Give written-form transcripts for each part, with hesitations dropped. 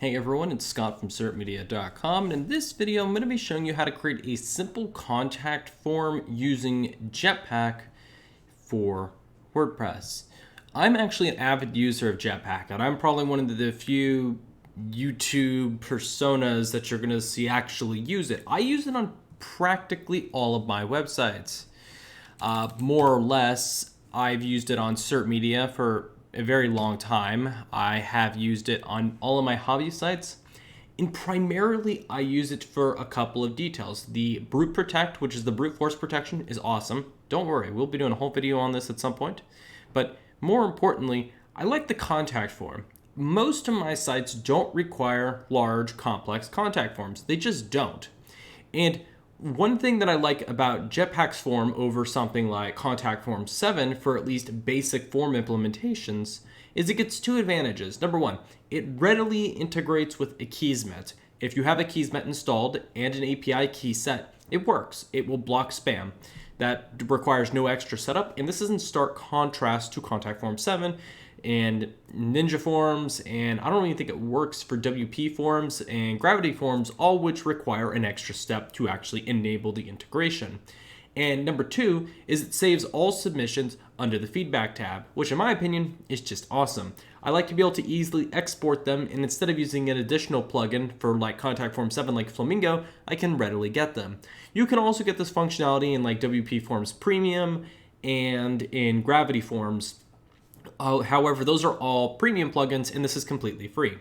Hey everyone, it's Scott from certmedia.com, and in this video I'm going to be showing you how to create a simple contact form using Jetpack for WordPress. I'm actually an avid user of Jetpack, and I'm probably one of the few YouTube personas that you're going to see actually use it. I use it on practically all of my websites. More or less, I've used it on Cert Media for a very long time. I have used it on all of my hobby sites, and primarily I use it for a couple of details. The brute protect, which is the brute force protection, is awesome. Don't worry, we'll be doing a whole video on this at some point. But more importantly, I like the contact form. Most of my sites don't require large, complex contact forms. They just don't. And one thing that I like about Jetpack's form over something like Contact Form 7 for at least basic form implementations is it gets two advantages. Number one, it readily integrates with Akismet. If you have Akismet installed and an API key set, it works. It will block spam. That requires no extra setup, and this is in stark contrast to Contact Form 7 and Ninja Forms, and I don't even think it works for WP Forms and Gravity Forms, all which require an extra step to actually enable the integration. And number two is it saves all submissions under the feedback tab, which in my opinion is just awesome. I like to be able to easily export them, and instead of using an additional plugin for like Contact Form 7 like Flamingo, I can readily get them. You can also get this functionality in like WP Forms Premium and in Gravity Forms. However, those are all premium plugins, and this is completely free.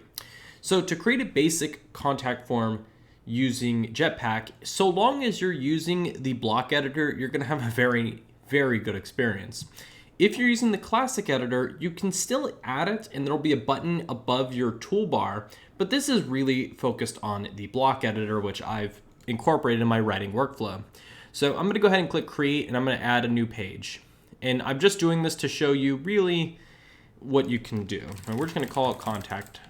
So to create a basic contact form using Jetpack, so long as you're using the block editor, you're going to have a very, very good experience. If you're using the classic editor, you can still add it, and there'll be a button above your toolbar, but this is really focused on the block editor, which I've incorporated in my writing workflow. So I'm going to go ahead and click create, and I'm going to add a new page. And I'm just doing this to show you really what you can do. And we're just going to call it Contact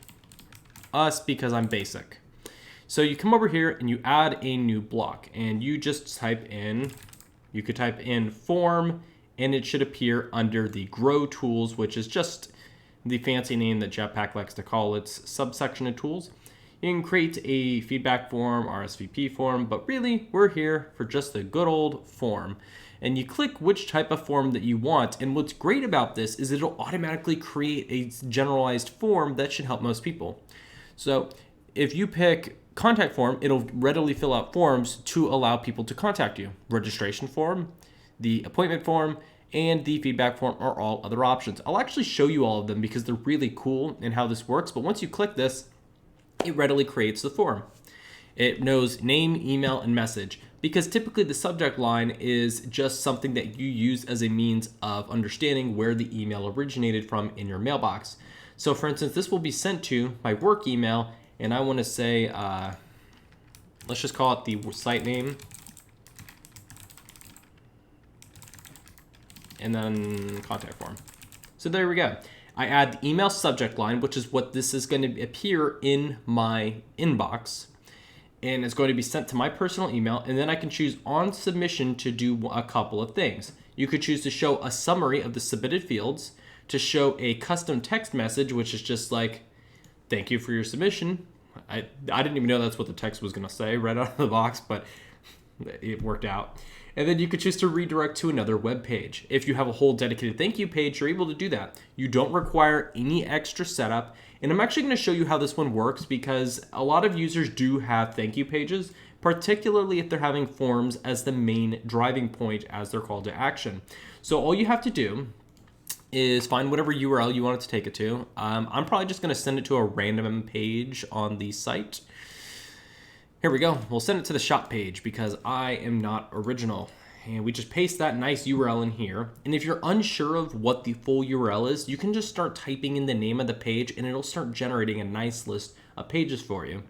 Us because I'm basic. So you come over here and you add a new block, and you just type in, you could type in form, and it should appear under the Grow Tools, which is just the fancy name that Jetpack likes to call its subsection of tools. You can create a feedback form, RSVP form, but really we're here for just the good old form. And you click which type of form that you want. And what's great about this is it'll automatically create a generalized form that should help most people. So if you pick contact form, it'll readily fill out forms to allow people to contact you. Registration form, the appointment form, and the feedback form are all other options. I'll actually show you all of them because they're really cool in how this works. But once you click this, it readily creates the form. It knows name, email, and message, because typically the subject line is just something that you use as a means of understanding where the email originated from in your mailbox. So for instance, this will be sent to my work email, and I want to say, let's just call it the site name, and then contact form. So there we go. I add the email subject line, which is what this is going to appear in my inbox. And it's going to be sent to my personal email, and then I can choose on submission to do a couple of things. You could choose to show a summary of the submitted fields, to show a custom text message, which is just like, thank you for your submission. I didn't even know that's what the text was going to say right out of the box, but it worked out. And then you could choose to redirect to another web page. If you have a whole dedicated thank you page, you're able to do that. You don't require any extra setup. And I'm actually going to show you how this one works because a lot of users do have thank you pages, particularly if they're having forms as the main driving point as their call to action. So all you have to do is find whatever URL you want it to take it to. I'm probably just going to send it to a random page on the site. Here we go. We'll send it to the shop page because I am not original. And we just paste that nice URL in here. And if you're unsure of what the full URL is, you can just start typing in the name of the page and it'll start generating a nice list of pages for you.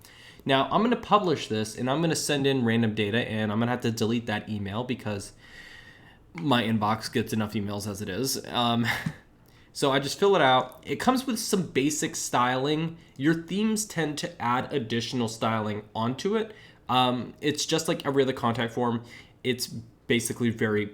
Now, I'm going to publish this and I'm going to send in random data, and I'm going to have to delete that email because my inbox gets enough emails as it is. So I just fill it out. It comes with some basic styling. Your themes tend to add additional styling onto it. It's just like every other contact form. It's basically very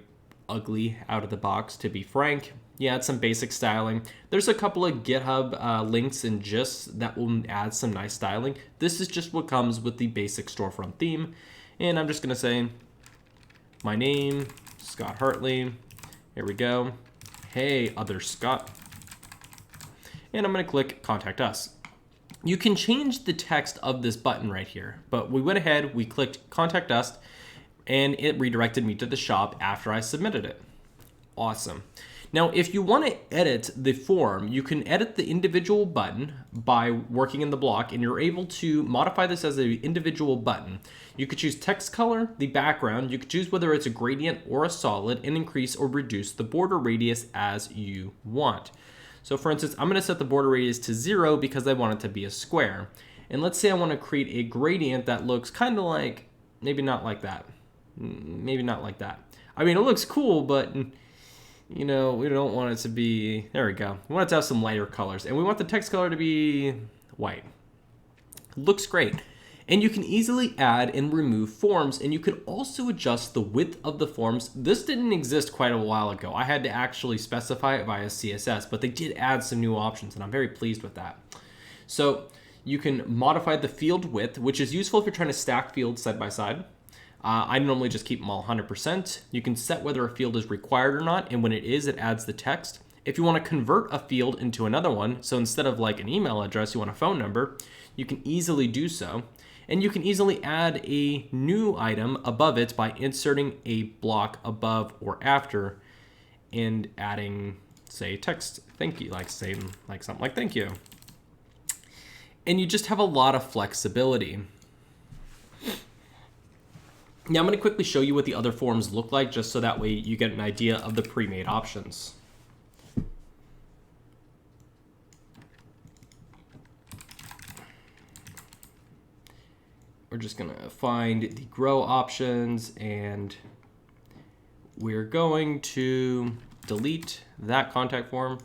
ugly out of the box, to be frank, You add some basic styling. There's a couple of GitHub links and gists that will add some nice styling. This is just what comes with the basic storefront theme. And I'm just gonna say, my name, Scott Hartley. Here we go. Hey, other Scott. And I'm gonna click Contact Us. You can change the text of this button right here, but we went ahead, we clicked Contact Us, and it redirected me to the shop after I submitted it. Awesome. Now, if you want to edit the form, you can edit the individual button by working in the block, and you're able to modify this as an individual button. You could choose text color, the background, you could choose whether it's a gradient or a solid, and increase or reduce the border radius as you want. So for instance, I'm going to set the border radius to 0 because I want it to be a square. And let's say I want to create a gradient that looks kind of like, maybe not like that. Maybe not like that. I mean, it looks cool, but you know, we don't want it to be, there we go. We want it to have some lighter colors, and we want the text color to be white. Looks great. And you can easily add and remove forms, and you can also adjust the width of the forms. This didn't exist quite a while ago. I had to actually specify it via CSS, but they did add some new options, and I'm very pleased with that. So you can modify the field width, which is useful if you're trying to stack fields side by side. I normally just keep them all 100%. You can set whether a field is required or not, and when it is, it adds the text. If you want to convert a field into another one, so instead of like an email address, you want a phone number, you can easily do so. And you can easily add a new item above it by inserting a block above or after and adding, say, text thank you, like something like thank you. And you just have a lot of flexibility. Now I'm going to quickly show you what the other forms look like, just so that way you get an idea of the pre-made options. We're just going to find the grow options, and we're going to delete that contact form.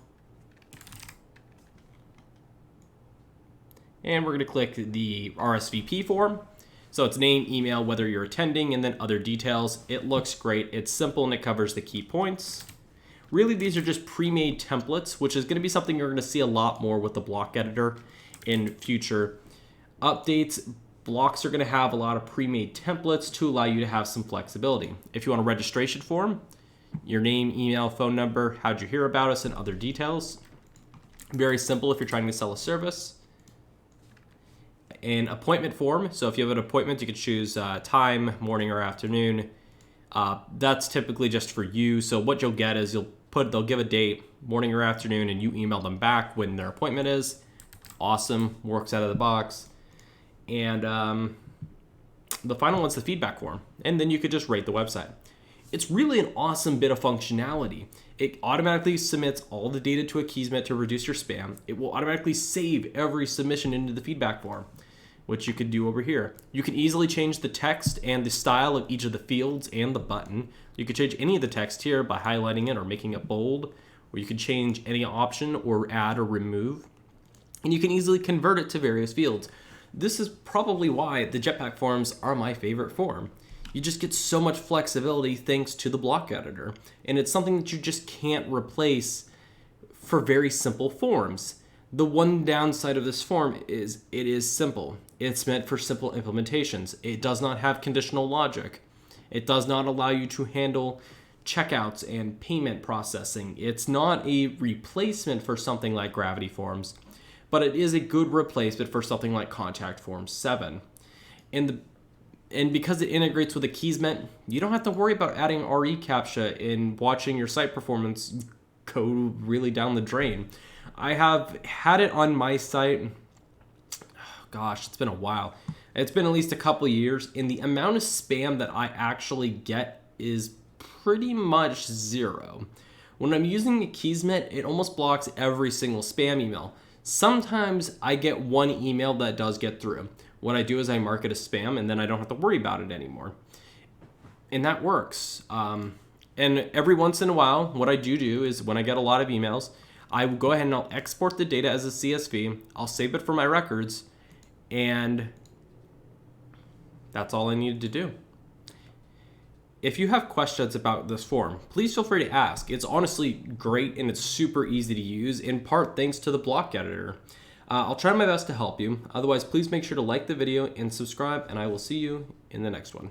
And we're going to click the RSVP form. So it's name, email, whether you're attending, and then other details. It looks great. It's simple and it covers the key points. Really, these are just pre-made templates, which is going to be something you're going to see a lot more with the block editor in future updates. Blocks are going to have a lot of pre-made templates to allow you to have some flexibility. If you want a registration form, your name, email, phone number, how'd you hear about us, and other details. Very simple if you're trying to sell a service. An appointment form, so if you have an appointment, you could choose time, morning or afternoon. That's typically just for you. So what you'll get is they'll give a date, morning or afternoon, and you email them back when their appointment is. Awesome, works out of the box. And the final one's the feedback form, and then you could just rate the website. It's really an awesome bit of functionality. It automatically submits all the data to Akismet to reduce your spam. It will automatically save every submission into the feedback form, which you could do over here. You can easily change the text and the style of each of the fields and the button. You could change any of the text here by highlighting it or making it bold, or you could change any option or add or remove. And you can easily convert it to various fields. This is probably why the Jetpack forms are my favorite form. You just get so much flexibility thanks to the block editor. And it's something that you just can't replace for very simple forms. The one downside of this form is it is simple. It's meant for simple implementations. It does not have conditional logic. It does not allow you to handle checkouts and payment processing. It's not a replacement for something like Gravity Forms, but it is a good replacement for something like Contact Form 7. And because it integrates with Akismet, you don't have to worry about adding RE CAPTCHA and watching your site performance go really down the drain. I have had it on my site, gosh, it's been a while. It's been at least a couple of years, and the amount of spam that I actually get is pretty much zero. When I'm using Akismet, it almost blocks every single spam email. Sometimes I get one email that does get through. What I do is I mark it as spam, and then I don't have to worry about it anymore. And that works. And every once in a while, what I do is when I get a lot of emails, I will go ahead and I'll export the data as a CSV. I'll save it for my records, and that's all I needed to do. if you have questions about this form, please feel free to ask. It's honestly great and it's super easy to use, in part thanks to the block editor. I'll try my best to help you. Otherwise, please make sure to like the video and subscribe, and I will see you in the next one.